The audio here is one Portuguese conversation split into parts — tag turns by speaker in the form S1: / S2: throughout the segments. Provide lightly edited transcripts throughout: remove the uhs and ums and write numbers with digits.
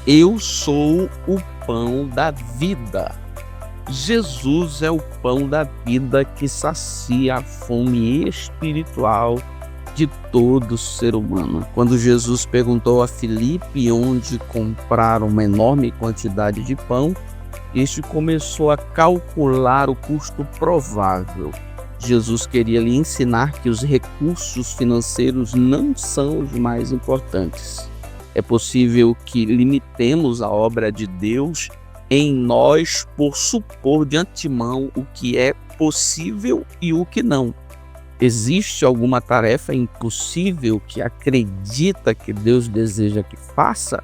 S1: Eu sou o pão da vida. Jesus é o pão da vida que sacia a fome espiritual de todo ser humano. Quando Jesus perguntou a Filipe onde comprar uma enorme quantidade de pão, este começou a calcular o custo provável. Jesus queria lhe ensinar que os recursos financeiros não são os mais importantes. É possível que limitemos a obra de Deus em nós por supor de antemão o que é possível e o que não. Existe alguma tarefa impossível que acredita que Deus deseja que faça?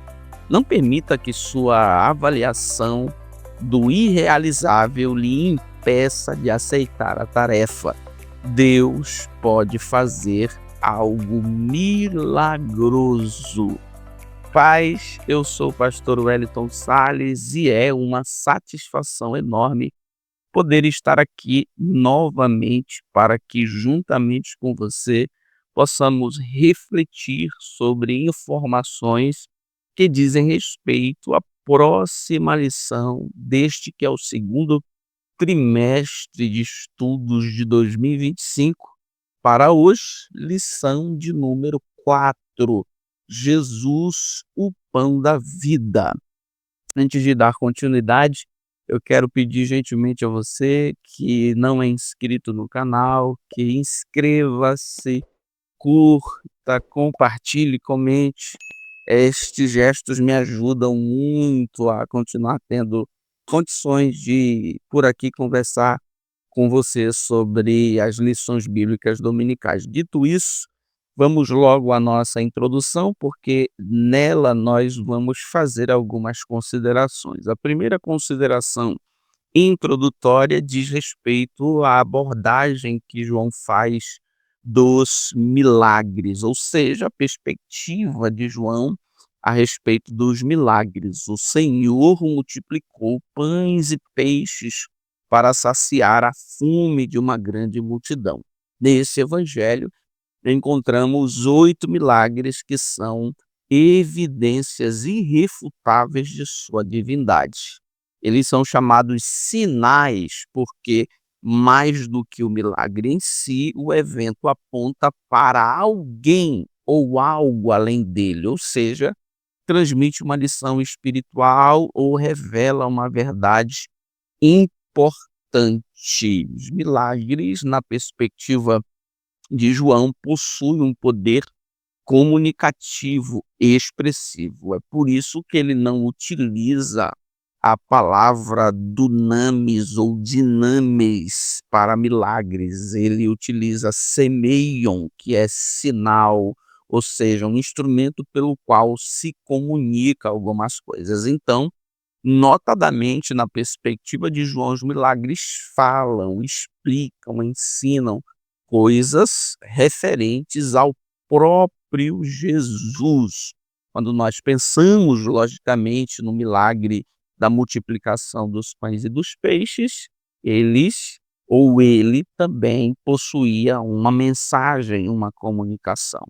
S1: Não permita que sua avaliação do irrealizável lhe impeça de aceitar a tarefa. Deus pode fazer algo milagroso. Paz, eu sou o pastor Wellington Sales e é uma satisfação enorme poder estar aqui novamente para que, juntamente com você, possamos refletir sobre informações que dizem respeito à próxima lição deste que é o segundo trimestre de estudos de 2025. Para hoje, lição de número 4. Jesus, o pão da vida. Antes de dar continuidade, eu quero pedir gentilmente a você que não é inscrito no canal, que inscreva-se, curta, compartilhe, comente. Estes gestos me ajudam muito a continuar tendo condições de, por aqui, conversar com você sobre as lições bíblicas dominicais. Dito isso, vamos logo à nossa introdução, porque nela nós vamos fazer algumas considerações. A primeira consideração introdutória diz respeito à abordagem que João faz dos milagres, ou seja, a perspectiva de João a respeito dos milagres. O Senhor multiplicou pães e peixes para saciar a fome de uma grande multidão. Nesse evangelho, encontramos 8 milagres que são evidências irrefutáveis de sua divindade. Eles são chamados sinais porque, mais do que o milagre em si, o evento aponta para alguém ou algo além dele, ou seja, transmite uma lição espiritual ou revela uma verdade importante. Os milagres, na perspectiva de João, possuem um poder comunicativo e expressivo. É por isso que ele não utiliza a palavra dunamis ou dinamis para milagres. Ele utiliza semeion, que é sinal, ou seja, um instrumento pelo qual se comunica algumas coisas. Então, notadamente, na perspectiva de João, os milagres falam, explicam, ensinam coisas referentes ao próprio Jesus. Quando nós pensamos, logicamente, no milagre da multiplicação dos pães e dos peixes, ele também possuía uma mensagem, uma comunicação.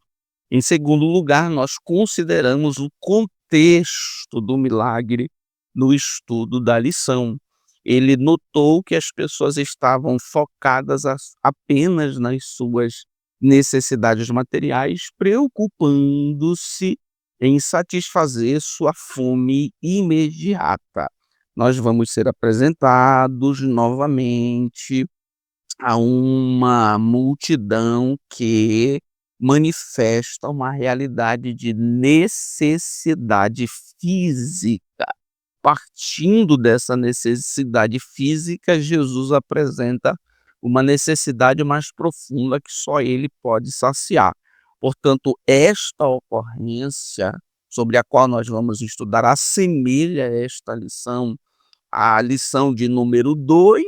S1: Em segundo lugar, nós consideramos o contexto do milagre no estudo da lição. Ele notou que as pessoas estavam focadas apenas nas suas necessidades materiais, preocupando-se em satisfazer sua fome imediata. Nós vamos ser apresentados novamente a uma multidão que manifesta uma realidade de necessidade física. Partindo dessa necessidade física, Jesus apresenta uma necessidade mais profunda que só ele pode saciar. Portanto, esta ocorrência sobre a qual nós vamos estudar assemelha esta lição à lição de número 2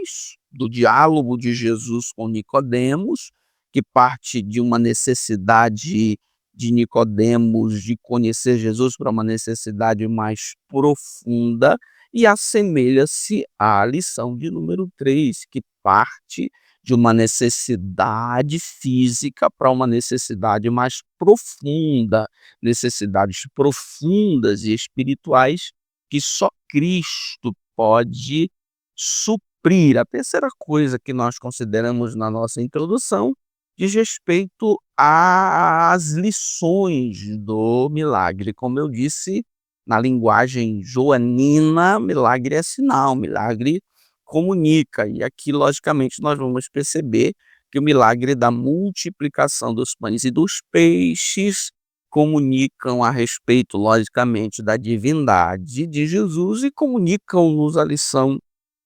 S1: do diálogo de Jesus com Nicodemos, que parte de uma necessidade de Nicodemos de conhecer Jesus para uma necessidade mais profunda, e assemelha-se à lição de número 3, que parte de uma necessidade física para uma necessidade mais profunda, necessidades profundas e espirituais que só Cristo pode suprir. A terceira coisa que nós consideramos na nossa introdução diz respeito às lições do milagre. Como eu disse, na linguagem joanina, milagre é sinal, milagre comunica. E aqui, logicamente, nós vamos perceber que o milagre da multiplicação dos pães e dos peixes comunicam a respeito, logicamente, da divindade de Jesus e comunicam-nos a lição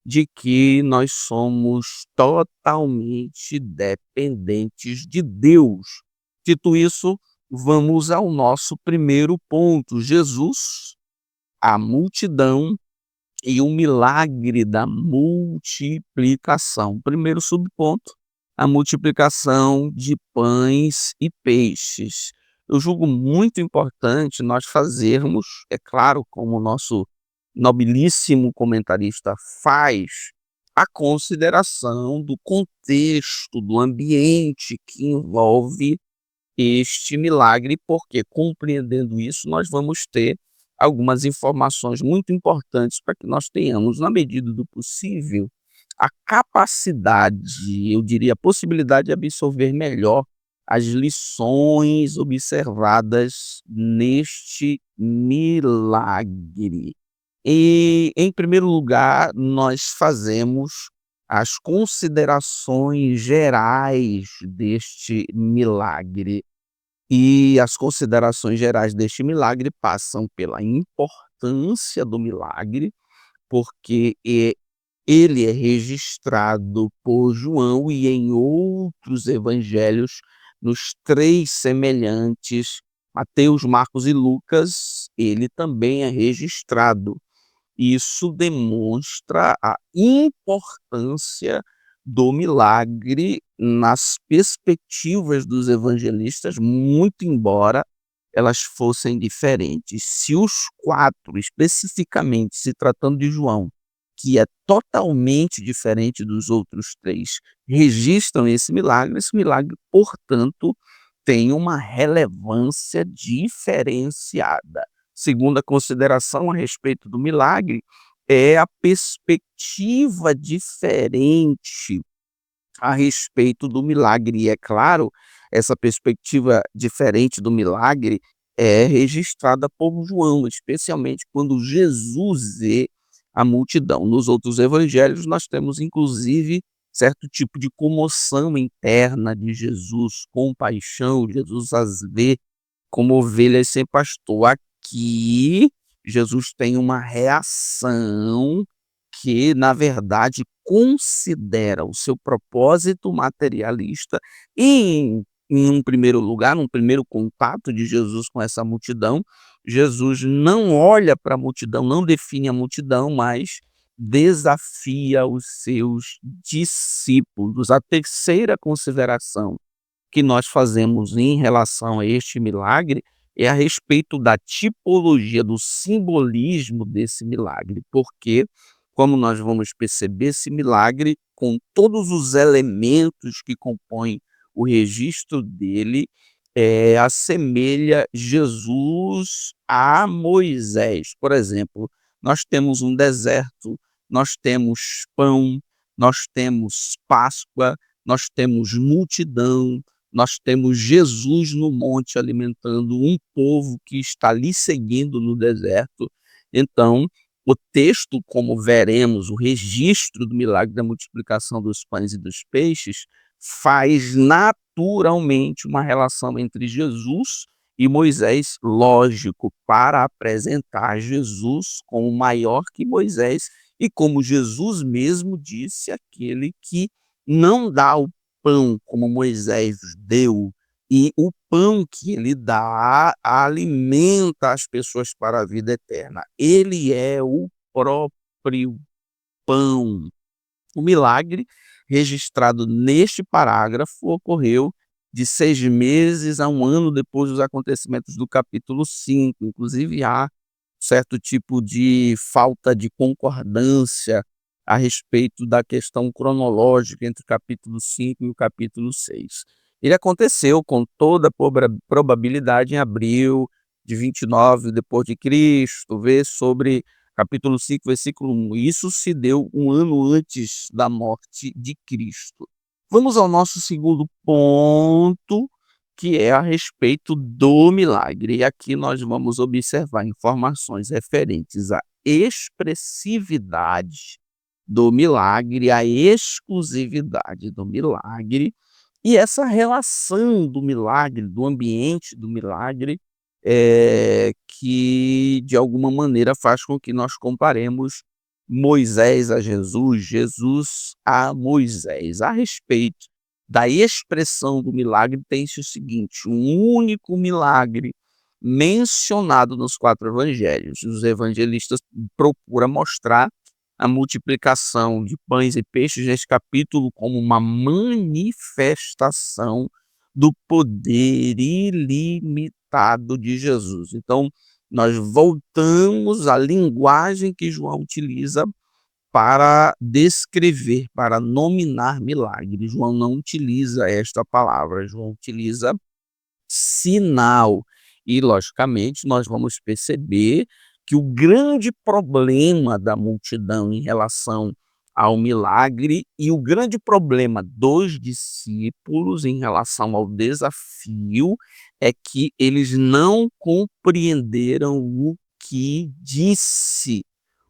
S1: de que nós somos totalmente dependentes de Deus. Dito isso, vamos ao nosso primeiro ponto: Jesus, a multidão e o milagre da multiplicação. Primeiro subponto: a multiplicação de pães e peixes. Eu julgo muito importante nós fazermos, é claro, como o nosso nobilíssimo comentarista faz, a consideração do contexto, do ambiente que envolve este milagre, porque compreendendo isso, nós vamos ter algumas informações muito importantes para que nós tenhamos, na medida do possível, a capacidade, eu diria, a possibilidade de absorver melhor as lições observadas neste milagre. E, em primeiro lugar, nós fazemos as considerações gerais deste milagre. E as considerações gerais deste milagre passam pela importância do milagre, porque ele é registrado por João e em outros evangelhos, nos três semelhantes, Mateus, Marcos e Lucas, ele também é registrado. Isso demonstra a importância do milagre nas perspectivas dos evangelistas, muito embora elas fossem diferentes. Se os quatro, especificamente se tratando de João, que é totalmente diferente dos outros três, registram esse milagre, portanto, tem uma relevância diferenciada. Segunda consideração a respeito do milagre é a perspectiva diferente a respeito do milagre. E é claro, essa perspectiva diferente do milagre é registrada por João, especialmente quando Jesus vê a multidão. Nos outros evangelhos nós temos inclusive certo tipo de comoção interna de Jesus, compaixão, Jesus as vê como ovelhas sem pastor. Aqui, Jesus tem uma reação que, na verdade, considera o seu propósito materialista e, em um primeiro lugar, num primeiro contato de Jesus com essa multidão, Jesus não olha para a multidão, não define a multidão, mas desafia os seus discípulos. A terceira consideração que nós fazemos em relação a este milagre é a respeito da tipologia, do simbolismo desse milagre, porque, como nós vamos perceber, esse milagre, com todos os elementos que compõem o registro dele, assemelha Jesus a Moisés. Por exemplo, nós temos um deserto, nós temos pão, nós temos Páscoa, nós temos multidão, nós temos Jesus no monte alimentando um povo que está lhe seguindo no deserto. Então, o texto, como veremos, o registro do milagre da multiplicação dos pães e dos peixes, faz naturalmente uma relação entre Jesus e Moisés, lógico, para apresentar Jesus como maior que Moisés e, como Jesus mesmo disse, aquele que não dá o pão como Moisés deu, e o pão que ele dá alimenta as pessoas para a vida eterna. Ele é o próprio pão. O milagre registrado neste parágrafo ocorreu de 6 meses a 1 ano depois dos acontecimentos do capítulo 5. Inclusive, há certo tipo de falta de concordância a respeito da questão cronológica entre o capítulo 5 e o capítulo 6. Ele aconteceu com toda probabilidade em abril de 29 depois de Cristo, vê sobre capítulo 5, versículo 1. Isso se deu um ano antes da morte de Cristo. Vamos ao nosso segundo ponto, que é a respeito do milagre. E aqui nós vamos observar informações referentes à expressividade do milagre, à exclusividade do milagre e essa relação do milagre, do ambiente do milagre, que de alguma maneira faz com que nós comparemos Moisés a Jesus, Jesus a Moisés. A respeito da expressão do milagre, tem-se o seguinte: um único milagre mencionado nos 4 evangelhos. Os evangelistas procuram mostrar a multiplicação de pães e peixes neste capítulo como uma manifestação do poder ilimitado de Jesus. Então, nós voltamos à linguagem que João utiliza para descrever, para nominar milagre. João não utiliza esta palavra, João utiliza sinal. E, logicamente, nós vamos perceber que o grande problema da multidão em relação ao milagre e o grande problema dos discípulos em relação ao desafio é que eles não compreenderam o que disse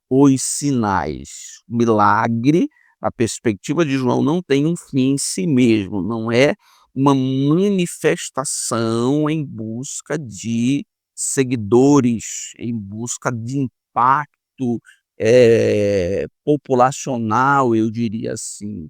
S1: os sinais. O milagre, a perspectiva de João, não tem um fim em si mesmo, não é uma manifestação em busca de seguidores, em busca de impacto populacional, eu diria assim.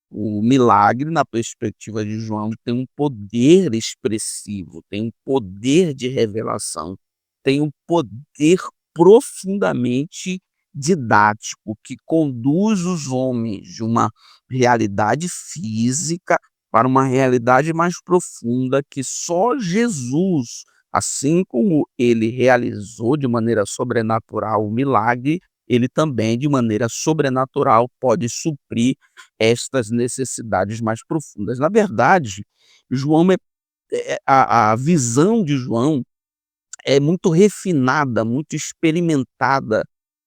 S1: O milagre, na perspectiva de João, tem um poder expressivo, tem um poder de revelação, tem um poder profundamente didático que conduz os homens de uma realidade física para uma realidade mais profunda que só Jesus, assim como ele realizou de maneira sobrenatural o milagre, ele também, de maneira sobrenatural, pode suprir estas necessidades mais profundas. Na verdade, João a visão de João é muito refinada, muito experimentada,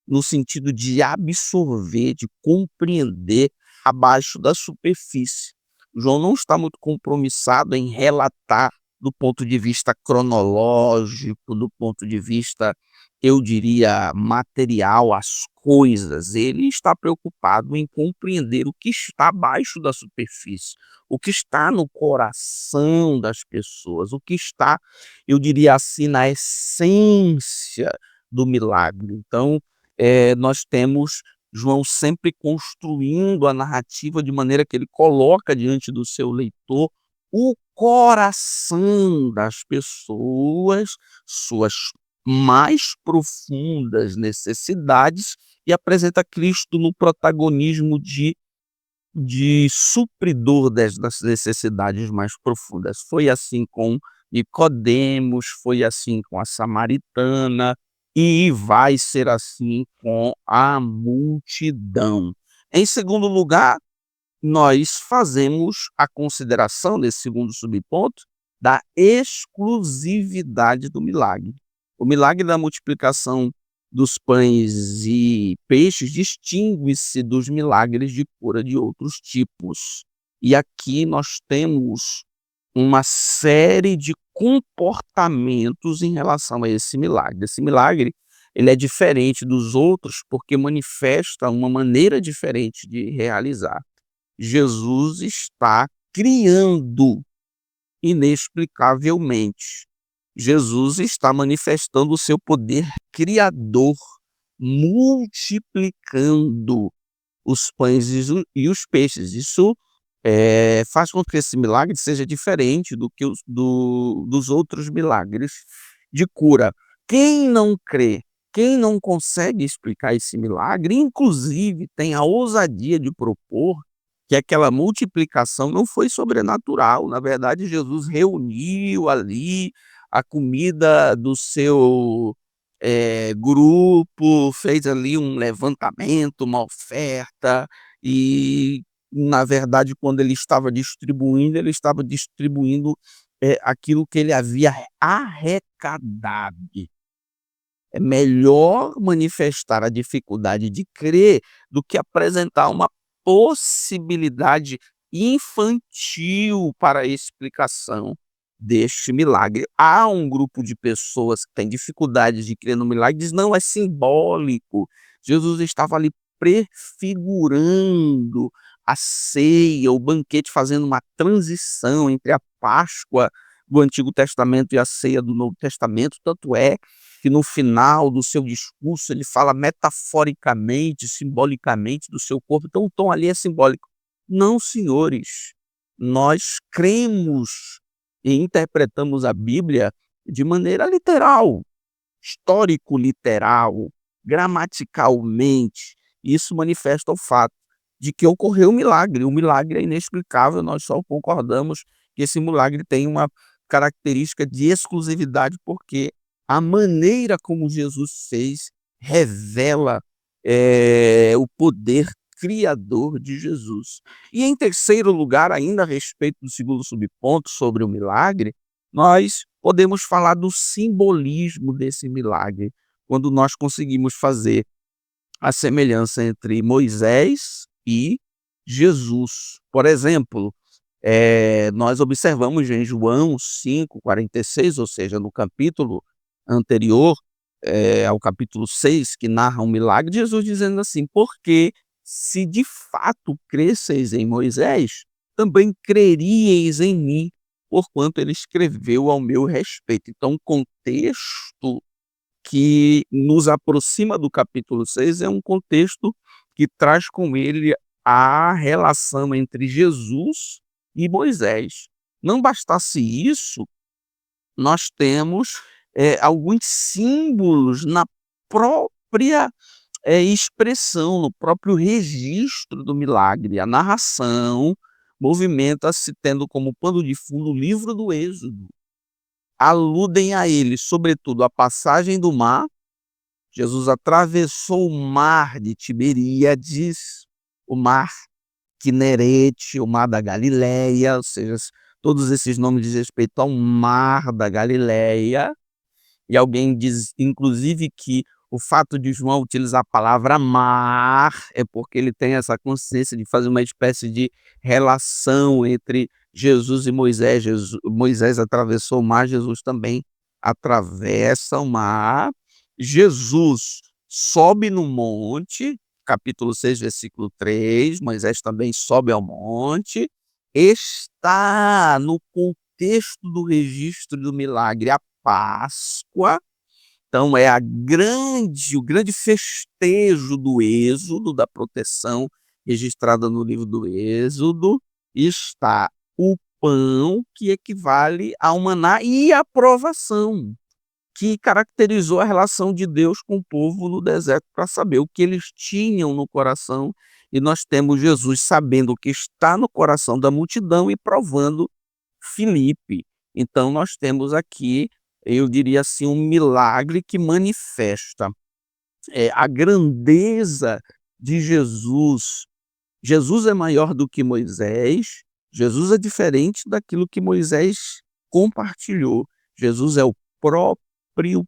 S1: no sentido de absorver, de compreender abaixo da superfície. João não está muito compromissado em relatar do ponto de vista cronológico, do ponto de vista, eu diria, material, as coisas. Ele está preocupado em compreender o que está abaixo da superfície, o que está no coração das pessoas, o que está, eu diria assim, na essência do milagre. Então, nós temos João sempre construindo a narrativa de maneira que ele coloca diante do seu leitor o coração das pessoas, suas mais profundas necessidades, e apresenta Cristo no protagonismo de supridor das necessidades mais profundas. Foi assim com Nicodemos, foi assim com a samaritana e vai ser assim com a multidão. Em segundo lugar, nós fazemos a consideração, nesse segundo subponto, da exclusividade do milagre. O milagre da multiplicação dos pães e peixes distingue-se dos milagres de cura de outros tipos. E aqui nós temos uma série de comportamentos em relação a esse milagre. Esse milagre, ele é diferente dos outros porque manifesta uma maneira diferente de realizar. Jesus está criando inexplicavelmente. Jesus está manifestando o seu poder criador, multiplicando os pães e os peixes. Isso faz com que esse milagre seja diferente do que dos outros milagres de cura. Quem não crê, quem não consegue explicar esse milagre, inclusive tem a ousadia de propor que aquela multiplicação não foi sobrenatural. Na verdade, Jesus reuniu ali a comida do seu grupo, fez ali um levantamento, uma oferta e, na verdade, quando ele estava distribuindo, aquilo que ele havia arrecadado. É melhor manifestar a dificuldade de crer do que apresentar uma possibilidade infantil para a explicação deste milagre. Há um grupo de pessoas que tem dificuldade de crer no milagre, diz: "Não, é simbólico". Jesus estava ali prefigurando a ceia, o banquete, fazendo uma transição entre a Páscoa do Antigo Testamento e a ceia do Novo Testamento. Tanto é que no final do seu discurso ele fala metaforicamente, simbolicamente do seu corpo, então o tom ali é simbólico. Não, senhores, nós cremos e interpretamos a Bíblia de maneira literal, histórico-literal, gramaticalmente. Isso manifesta o fato de que ocorreu um milagre. O milagre é inexplicável, nós só concordamos que esse milagre tem uma característica de exclusividade, porque a maneira como Jesus fez revela, o poder criador de Jesus. E em terceiro lugar, ainda a respeito do segundo subponto sobre o milagre, nós podemos falar do simbolismo desse milagre, quando nós conseguimos fazer a semelhança entre Moisés e Jesus. Por exemplo, nós observamos em João 5:46, ou seja, no capítulo anterior, ao capítulo 6, que narra um milagre, Jesus dizendo assim: "Porque se de fato cresseis em Moisés, também creríeis em mim, porquanto ele escreveu ao meu respeito". Então, o contexto que nos aproxima do capítulo 6 é um contexto que traz com ele a relação entre Jesus e Moisés. Não bastasse isso, nós temos, alguns símbolos na própria, expressão, no próprio registro do milagre. A narração movimenta-se tendo como pano de fundo o livro do Êxodo. Aludem a ele, sobretudo, a passagem do mar. Jesus atravessou o mar de Tiberíades, o mar Quinerete, o mar da Galileia, ou seja, todos esses nomes dizem respeito ao mar da Galileia. E alguém diz, inclusive, que o fato de João utilizar a palavra mar é porque ele tem essa consciência de fazer uma espécie de relação entre Jesus e Moisés. Moisés atravessou o mar, Jesus também atravessa o mar. Jesus sobe no monte, capítulo 6, versículo 3. Moisés também sobe ao monte. Está no contexto do registro do milagre a Páscoa. Então o grande festejo do êxodo, da proteção registrada no livro do Êxodo. Está o pão, que equivale ao maná, e a provação, que caracterizou a relação de Deus com o povo no deserto, para saber o que eles tinham no coração. E nós temos Jesus sabendo o que está no coração da multidão e provando Filipe. Então nós temos aqui, eu diria assim, um milagre que manifesta, a grandeza de Jesus. Jesus é maior do que Moisés, Jesus é diferente daquilo que Moisés compartilhou. Jesus é o próprio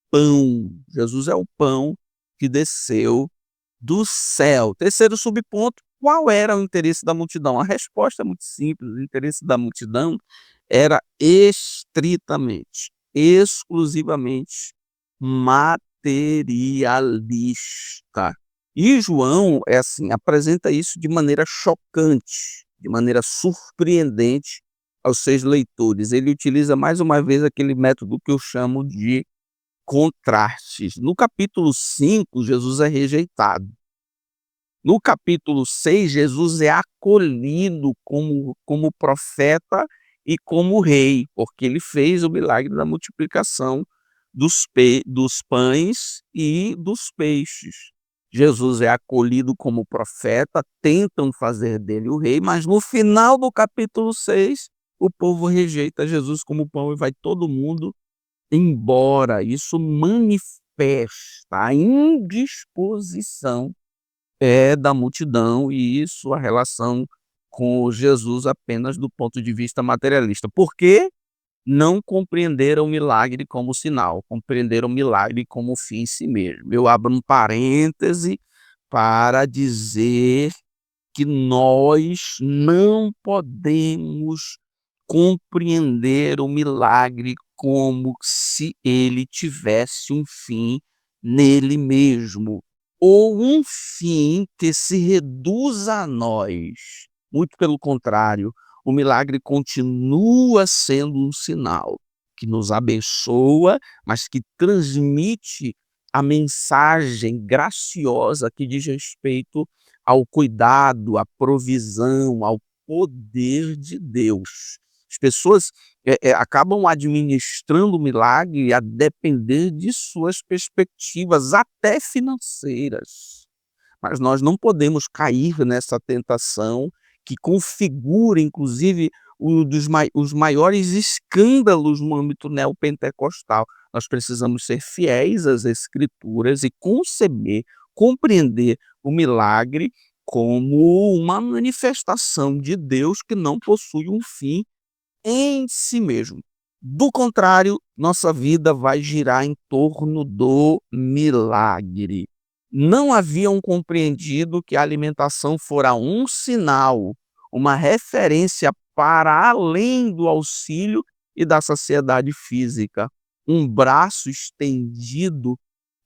S1: pão, Jesus é o pão que desceu do céu. Terceiro subponto: qual era o interesse da multidão? A resposta é muito simples: o interesse da multidão era estritamente, exclusivamente materialista. E João, assim, apresenta isso de maneira chocante, de maneira surpreendente aos seus leitores. Ele utiliza mais uma vez aquele método que eu chamo de contrastes. No capítulo 5, Jesus é rejeitado. No capítulo 6, Jesus é acolhido como profeta e como rei, porque ele fez o milagre da multiplicação dos pães e dos peixes. Jesus é acolhido como profeta, tentam fazer dele o rei, mas no final do capítulo 6, o povo rejeita Jesus como pão e vai todo mundo embora. Isso manifesta manifesta a indisposição da multidão e sua relação com Jesus apenas do ponto de vista materialista. Por quê? Não compreenderam o milagre como sinal, compreenderam o milagre como fim em si mesmo. Eu abro um parêntese para dizer que nós não podemos compreender o milagre como se ele tivesse um fim nele mesmo, ou um fim que se reduz a nós. Muito pelo contrário, o milagre continua sendo um sinal que nos abençoa, mas que transmite a mensagem graciosa que diz respeito ao cuidado, à provisão, ao poder de Deus. As pessoas acabam administrando o milagre a depender de suas perspectivas, até financeiras. Mas nós não podemos cair nessa tentação que configura, inclusive, os maiores escândalos no âmbito neopentecostal. Nós precisamos ser fiéis às Escrituras e conceber, compreender o milagre como uma manifestação de Deus que não possui um fim em si mesmo. Do contrário, nossa vida vai girar em torno do milagre. Não haviam compreendido que a alimentação fora um sinal, uma referência para além do auxílio e da saciedade física, um braço estendido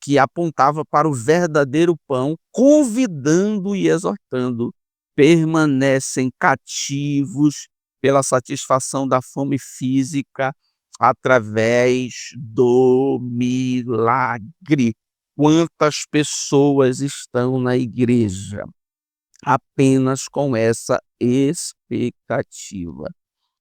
S1: que apontava para o verdadeiro pão, convidando e exortando. Permanecem cativos pela satisfação da fome física através do milagre. Quantas pessoas estão na igreja apenas com essa expectativa?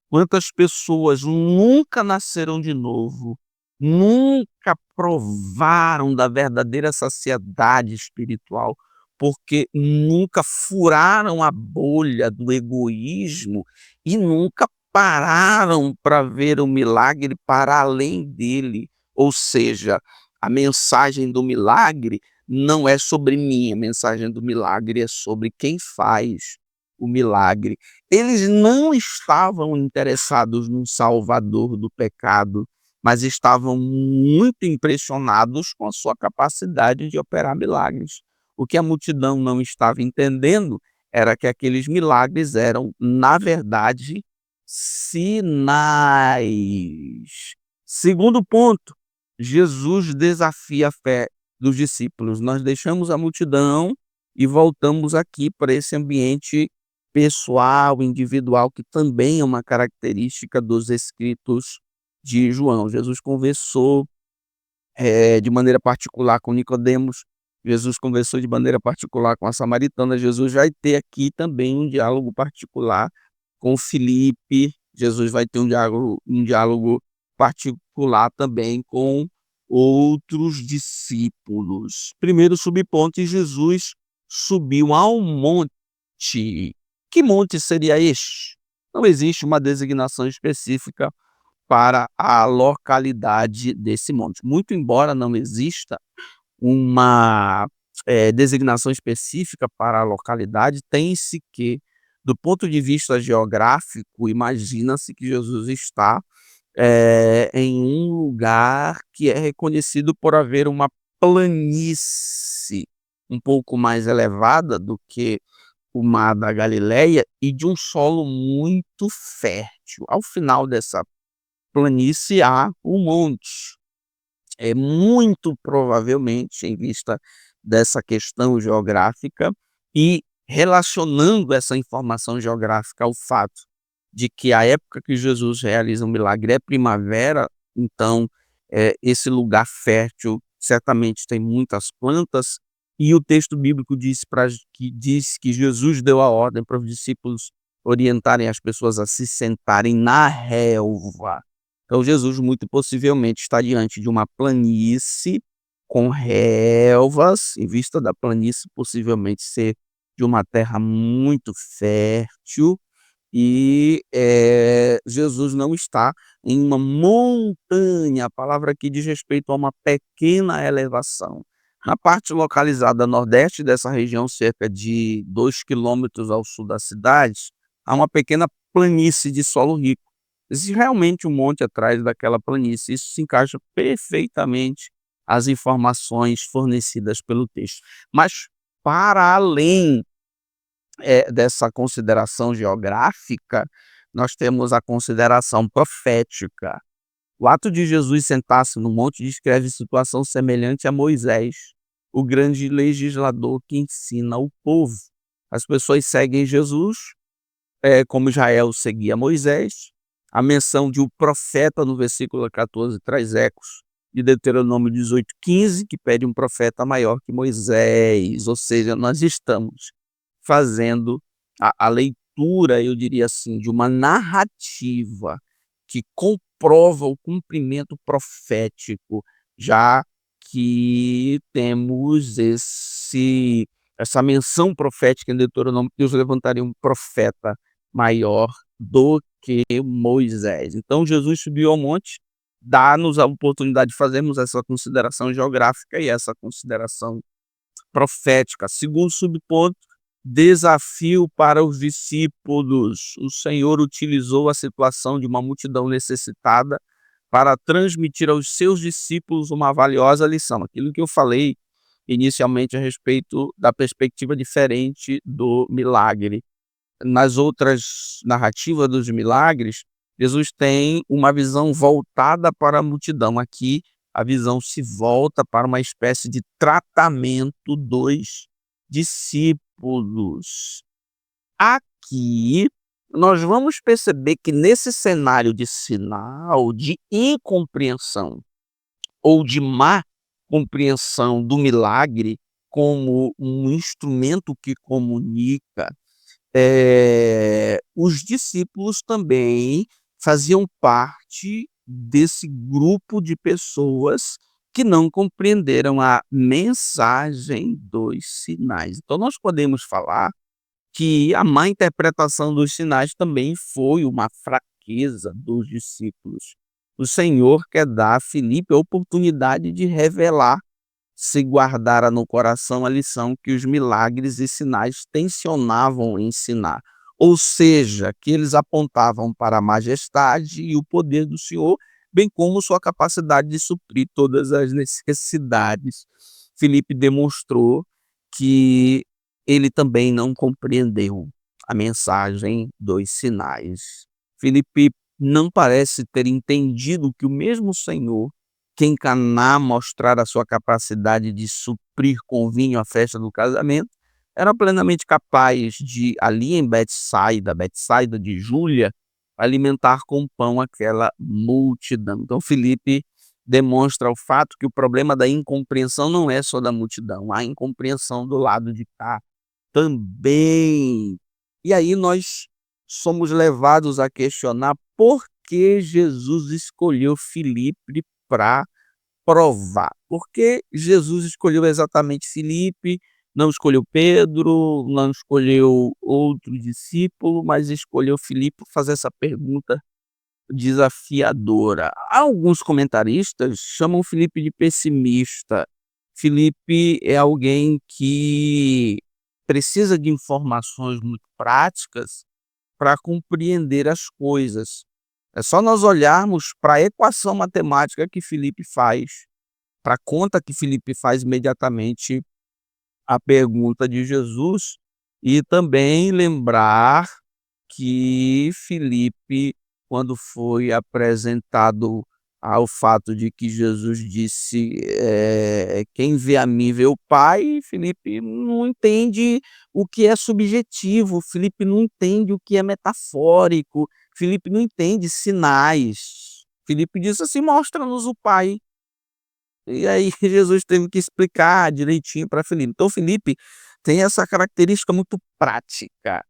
S1: Quantas pessoas nunca nasceram de novo, nunca provaram da verdadeira saciedade espiritual, porque nunca furaram a bolha do egoísmo e nunca pararam para ver o milagre para além dele. Ou seja, a mensagem do milagre não é sobre mim, a mensagem do milagre é sobre quem faz o milagre. Eles não estavam interessados no salvador do pecado, mas estavam muito impressionados com a sua capacidade de operar milagres. O que a multidão não estava entendendo era que aqueles milagres eram, na verdade, sinais. Segundo ponto, Jesus desafia a fé dos discípulos. Nós deixamos a multidão e voltamos aqui para esse ambiente pessoal, individual, que também é uma característica dos escritos de João. Jesus conversou de maneira particular com Nicodemos, Jesus conversou de maneira particular com a samaritana, Jesus vai ter aqui também um diálogo particular com Filipe, Jesus vai ter um diálogo particular também com outros discípulos. Primeiro subponto, Jesus subiu ao monte. Que monte seria este? Não existe uma designação específica para a localidade desse monte. Muito embora não exista uma designação específica para a localidade, tem-se que, do ponto de vista geográfico, imagina-se que Jesus está em um lugar que é reconhecido por haver uma planície um pouco mais elevada do que o mar da Galileia e de um solo muito fértil. Ao final dessa planície há um monte. É muito provavelmente, em vista dessa questão geográfica e relacionando essa informação geográfica ao fato de que a época que Jesus realiza um milagre é primavera, então esse lugar fértil certamente tem muitas plantas, e o texto bíblico diz que Jesus deu a ordem para os discípulos orientarem as pessoas a se sentarem na relva. Então Jesus muito possivelmente está diante de uma planície com relvas, em vista da planície possivelmente ser de uma terra muito fértil, e Jesus não está em uma montanha, a palavra aqui diz respeito a uma pequena elevação. Na parte localizada nordeste dessa região, cerca de 2 quilômetros ao sul da cidade, há uma pequena planície de solo rico. Existe realmente um monte atrás daquela planície, isso se encaixa perfeitamente às informações fornecidas pelo texto. Mas para além dessa consideração geográfica, nós temos a consideração profética. O ato de Jesus sentar-se no monte descreve situação semelhante a Moisés, o grande legislador que ensina o povo. As pessoas seguem Jesus, como Israel seguia Moisés. A menção de um profeta no versículo 14 traz ecos de Deuteronômio 18:15, que pede um profeta maior que Moisés. Ou seja, nós estamos fazendo a leitura, eu diria assim, de uma narrativa que comprova o cumprimento profético, já que temos essa menção profética em Deuteronômio, que Deus levantaria um profeta maior do que Moisés. Então Jesus subiu ao monte, dá-nos a oportunidade de fazermos essa consideração geográfica e essa consideração profética. Segundo subponto, desafio para os discípulos. O Senhor utilizou a situação de uma multidão necessitada para transmitir aos seus discípulos uma valiosa lição. Aquilo que eu falei inicialmente a respeito da perspectiva diferente do milagre. Nas outras narrativas dos milagres, Jesus tem uma visão voltada para a multidão. Aqui, a visão se volta para uma espécie de tratamento dos discípulos. Aqui, nós vamos perceber que nesse cenário de sinal, de incompreensão ou de má compreensão do milagre como um instrumento que comunica, os discípulos também faziam parte desse grupo de pessoas que não compreenderam a mensagem dos sinais. Então nós podemos falar que a má interpretação dos sinais também foi uma fraqueza dos discípulos. O Senhor quer dar a Filipe a oportunidade de revelar, se guardara no coração a lição que os milagres e sinais tensionavam ensinar. Ou seja, que eles apontavam para a majestade e o poder do Senhor, bem como sua capacidade de suprir todas as necessidades. Filipe demonstrou que ele também não compreendeu a mensagem dos sinais. Filipe não parece ter entendido que o mesmo Senhor que em Caná mostrara a sua capacidade de suprir com vinho a festa do casamento, era plenamente capaz de, ali em Betsaida de Júlia, alimentar com pão aquela multidão. Então Filipe demonstra o fato que o problema da incompreensão não é só da multidão, há incompreensão do lado de cá também. E aí nós somos levados a questionar por que Jesus escolheu Filipe para provar. Por que Jesus escolheu exatamente Filipe, não escolheu Pedro, não escolheu outro discípulo, mas escolheu Filipe para fazer essa pergunta desafiadora. Alguns comentaristas chamam Filipe de pessimista. Filipe é alguém que precisa de informações muito práticas para compreender as coisas. É só nós olharmos para a equação matemática que Filipe faz, para a conta que Filipe faz imediatamente a pergunta de Jesus, e também lembrar que Filipe, quando foi apresentado ao fato de que Jesus disse, quem vê a mim vê o Pai, Filipe não entende o que é subjetivo, Filipe não entende o que é metafórico, Filipe não entende sinais. Filipe disse assim: mostra-nos o Pai. E aí Jesus teve que explicar direitinho para Filipe. Então Filipe tem essa característica muito prática,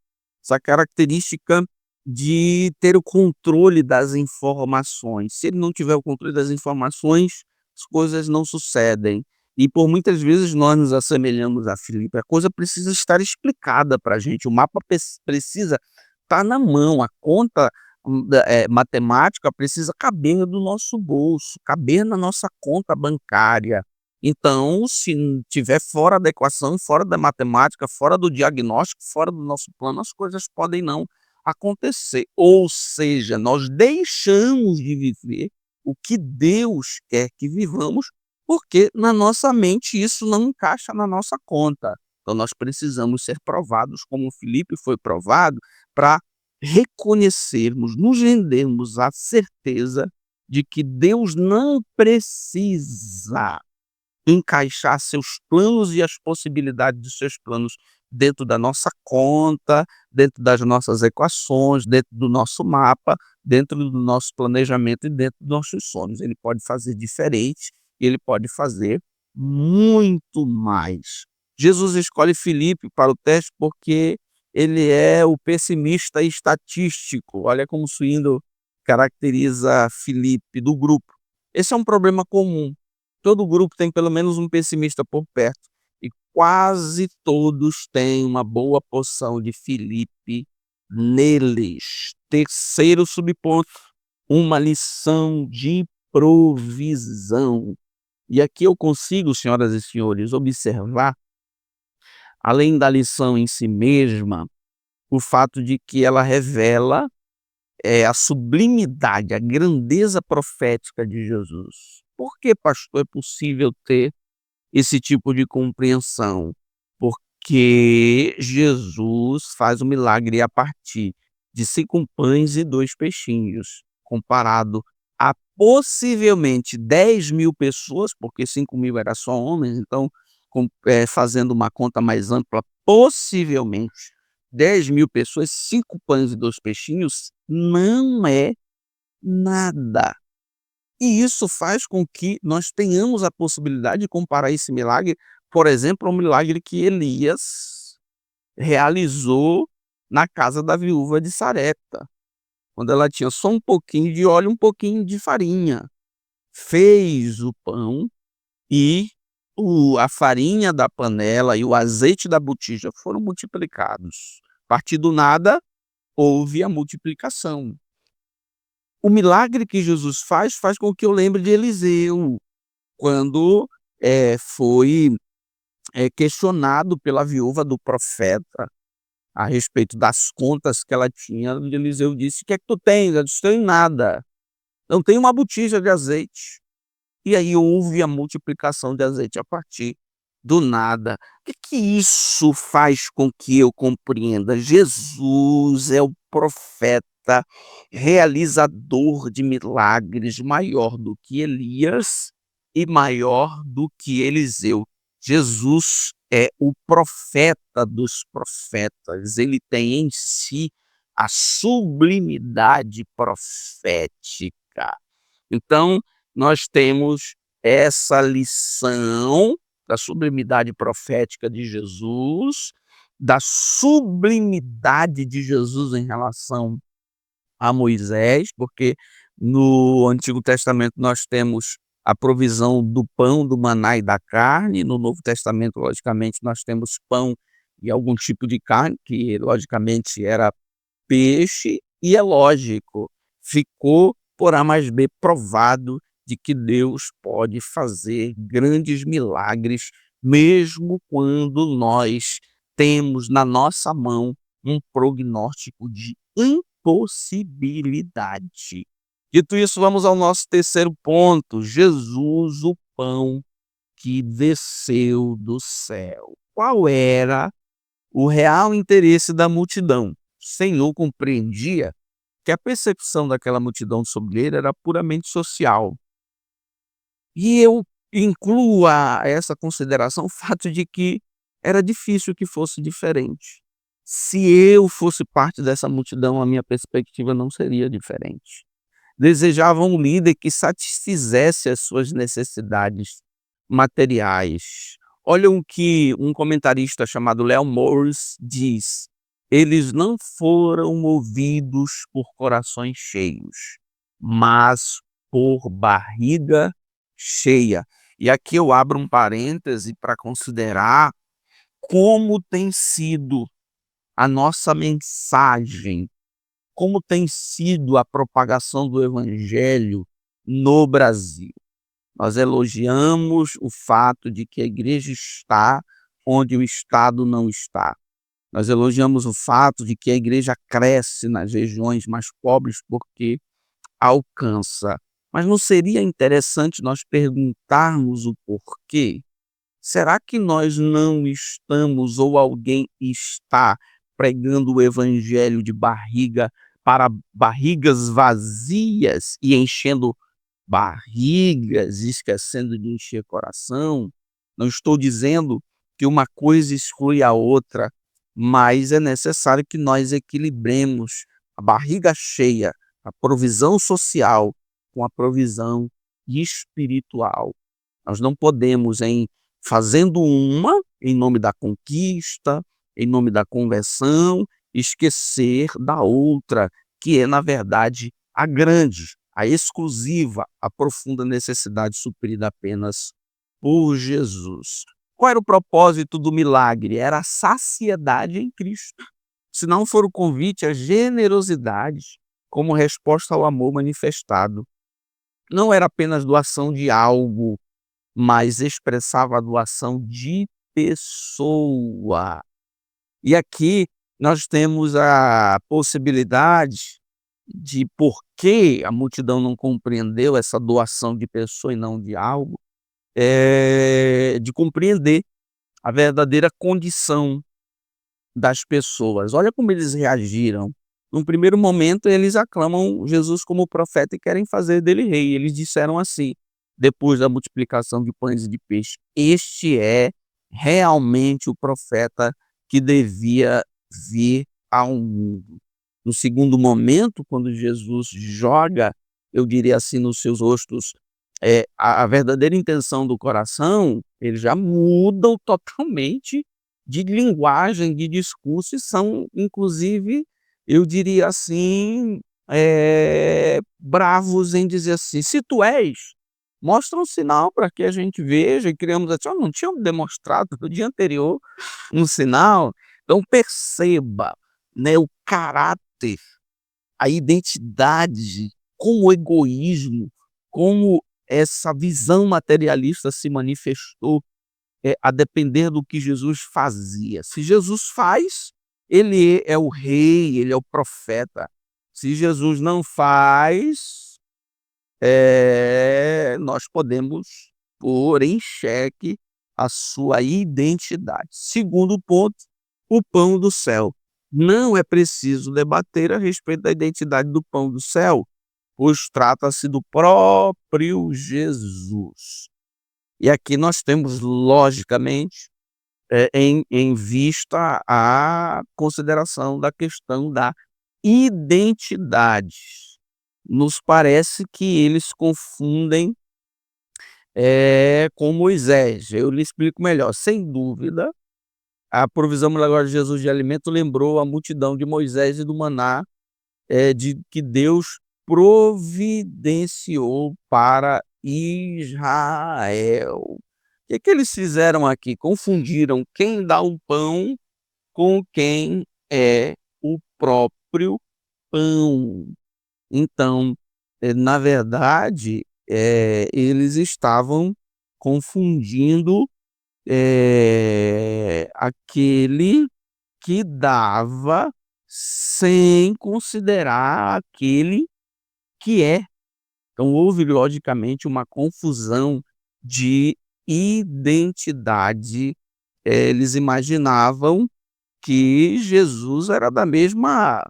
S1: essa característica de ter o controle das informações. Se ele não tiver o controle das informações, as coisas não sucedem. E por muitas vezes nós nos assemelhamos a Filipe. A coisa precisa estar explicada para a gente, o mapa precisa está na mão, a conta matemática precisa caber no nosso bolso, caber na nossa conta bancária. Então, se tiver fora da equação, fora da matemática, fora do diagnóstico, fora do nosso plano, as coisas podem não acontecer. Ou seja, nós deixamos de viver o que Deus quer que vivamos, porque na nossa mente isso não encaixa na nossa conta. Então nós precisamos ser provados, como Filipe foi provado, para reconhecermos, nos rendermos à certeza de que Deus não precisa encaixar seus planos e as possibilidades dos seus planos dentro da nossa conta, dentro das nossas equações, dentro do nosso mapa, dentro do nosso planejamento e dentro dos nossos sonhos. Ele pode fazer diferente, ele pode fazer muito mais. Jesus escolhe Filipe para o teste porque ele é o pessimista estatístico. Olha como isso indo caracteriza Filipe do grupo. Esse é um problema comum. Todo grupo tem pelo menos um pessimista por perto. E quase todos têm uma boa porção de Filipe neles. Terceiro subponto, uma lição de provisão. E aqui eu consigo, senhoras e senhores, observar, além da lição em si mesma, o fato de que ela revela a sublimidade, a grandeza profética de Jesus. Por que, pastor, é possível ter esse tipo de compreensão? Porque Jesus faz o milagre a partir de 5 pães e 2 peixinhos, comparado a possivelmente 10.000 pessoas, porque 5.000 era só homens, então, fazendo uma conta mais ampla, possivelmente 10.000 pessoas, 5 pães e 2 peixinhos, não é nada. E isso faz com que nós tenhamos a possibilidade de comparar esse milagre, por exemplo, ao milagre que Elias realizou na casa da viúva de Sarepta, quando ela tinha só um pouquinho de óleo, um pouquinho de farinha. Fez o pão e a farinha da panela e o azeite da botija foram multiplicados. A partir do nada, houve a multiplicação. O milagre que Jesus faz com que eu lembre de Eliseu, quando foi questionado pela viúva do profeta a respeito das contas que ela tinha. Eliseu disse: "O que é que tu tens?" Ela disse: "Não tenho nada, não tenho uma botija de azeite." E aí houve a multiplicação de azeite a partir do nada. O que isso faz com que eu compreenda? Jesus é o profeta realizador de milagres, maior do que Elias e maior do que Eliseu. Jesus é o profeta dos profetas. Ele tem em si a sublimidade profética. Então, nós temos essa lição da sublimidade profética de Jesus, da sublimidade de Jesus em relação a Moisés, porque no Antigo Testamento nós temos a provisão do pão, do maná e da carne. No Novo Testamento, logicamente, nós temos pão e algum tipo de carne, que logicamente era peixe, e é lógico, ficou por A mais B provado de que Deus pode fazer grandes milagres, mesmo quando nós temos na nossa mão um prognóstico de impossibilidade. Dito isso, vamos ao nosso terceiro ponto: Jesus, o pão que desceu do céu. Qual era o real interesse da multidão? O Senhor compreendia que a percepção daquela multidão sobre ele era puramente social. E eu incluo a essa consideração o fato de que era difícil que fosse diferente. Se eu fosse parte dessa multidão, a minha perspectiva não seria diferente. Desejavam um líder que satisfizesse as suas necessidades materiais. Olha o que um comentarista chamado Léo Morris diz: eles não foram movidos por corações cheios, mas por barriga cheia. E aqui eu abro um parêntese para considerar como tem sido a nossa mensagem como tem sido a propagação do evangelho no Brasil. Nós elogiamos o fato de que a igreja está onde o Estado não está. Nós elogiamos o fato de que a igreja cresce nas regiões mais pobres porque alcança. Mas não seria interessante nós perguntarmos o porquê? Será que nós não estamos ou alguém está pregando o evangelho de barriga para barrigas vazias e enchendo barrigas, esquecendo de encher coração? Não estou dizendo que uma coisa exclui a outra, mas é necessário que nós equilibremos a barriga cheia, a provisão social com a provisão espiritual. Nós não podemos, fazendo uma, em nome da conquista, em nome da conversão, esquecer da outra, que é, na verdade, a grande, a exclusiva, a profunda necessidade suprida apenas por Jesus. Qual era o propósito do milagre? Era a saciedade em Cristo. Se não for o convite à generosidade como resposta ao amor manifestado. Não era apenas doação de algo, mas expressava a doação de pessoa. E aqui nós temos a possibilidade de por que a multidão não compreendeu essa doação de pessoa e não de algo, de compreender a verdadeira condição das pessoas. Olha como eles reagiram. Num primeiro momento, eles aclamam Jesus como profeta e querem fazer dele rei. Eles disseram assim, depois da multiplicação de pães e de peixe: este é realmente o profeta que devia vir ao mundo. No segundo momento, quando Jesus joga, eu diria assim, nos seus rostos, a verdadeira intenção do coração, eles já mudam totalmente de linguagem, de discurso, e são, inclusive, eu diria assim, bravos em dizer assim: se tu és, mostra um sinal para que a gente veja. E criamos assim: não tinham demonstrado no dia anterior um sinal? Então perceba, né, o caráter, a identidade, como o egoísmo, como essa visão materialista se manifestou, a depender do que Jesus fazia. Se Jesus faz, ele é o rei, ele é o profeta. Se Jesus não faz, nós podemos pôr em xeque a sua identidade. Segundo ponto, o pão do céu. Não é preciso debater a respeito da identidade do pão do céu, pois trata-se do próprio Jesus. E aqui nós temos, logicamente, em vista a consideração da questão da identidade. Nos parece que eles confundem com Moisés. Eu lhe explico melhor. Sem dúvida, a provisão milagrosa de Jesus de alimento lembrou a multidão de Moisés e do maná, de que Deus providenciou para Israel. O que eles fizeram aqui? Confundiram quem dá o pão com quem é o próprio pão. Então, na verdade, eles estavam confundindo aquele que dava sem considerar aquele que é. Então houve logicamente uma confusão de identidade. Eles imaginavam que Jesus era da mesma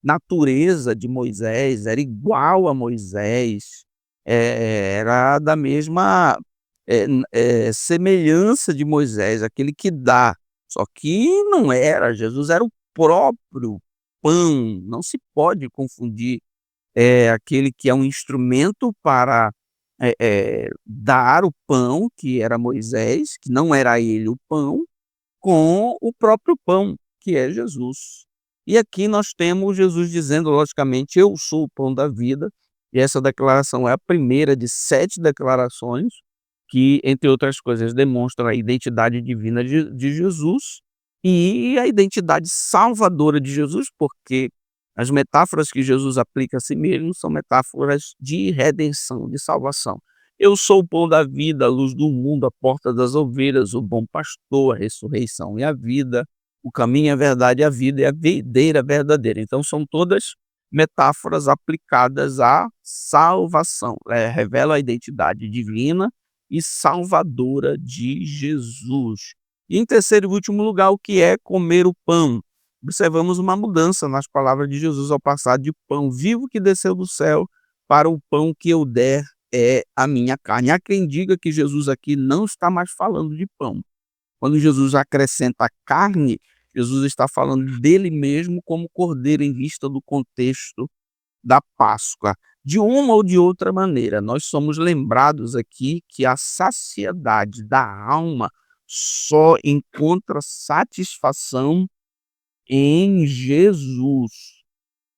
S1: natureza de Moisés, era igual a Moisés, era da mesma semelhança de Moisés, aquele que dá. Só que não era, Jesus era o próprio pão. Não se pode confundir aquele que é um instrumento para dar o pão, que era Moisés, que não era ele o pão, com o próprio pão, que é Jesus. E aqui nós temos Jesus dizendo, logicamente: eu sou o pão da vida, e essa declaração é a primeira de 7 declarações que, entre outras coisas, demonstram a identidade divina de Jesus e a identidade salvadora de Jesus, porque As metáforas que Jesus aplica a si mesmo são metáforas de redenção, de salvação. Eu sou o pão da vida, a luz do mundo, a porta das ovelhas, o bom pastor, a ressurreição e a vida, o caminho, a verdade e a vida e a videira verdadeira. Então são todas metáforas aplicadas à salvação. Revela a identidade divina e salvadora de Jesus. E em terceiro e último lugar, o que é comer o pão? Observamos uma mudança nas palavras de Jesus ao passar de pão vivo que desceu do céu para o pão que eu der é a minha carne. Há quem diga que Jesus aqui não está mais falando de pão. Quando Jesus acrescenta carne, Jesus está falando dele mesmo como cordeiro em vista do contexto da Páscoa. De uma ou de outra maneira, nós somos lembrados aqui que a saciedade da alma só encontra satisfação em Jesus.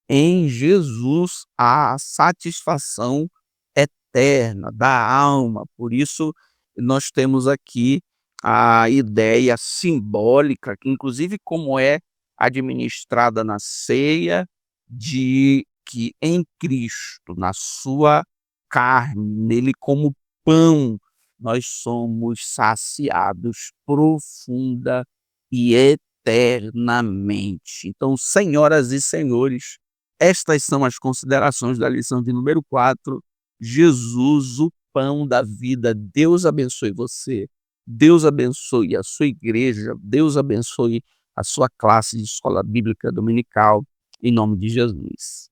S1: Em Jesus há a satisfação eterna da alma. Por isso, nós temos aqui a ideia simbólica, que inclusive como é administrada na ceia, de que em Cristo, na sua carne, nele como pão, nós somos saciados profunda e eternamente. Então, senhoras e senhores, estas são as considerações da lição de número 4. Jesus, o pão da vida. Deus abençoe você. Deus abençoe a sua igreja. Deus abençoe a sua classe de escola bíblica dominical. Em nome de Jesus.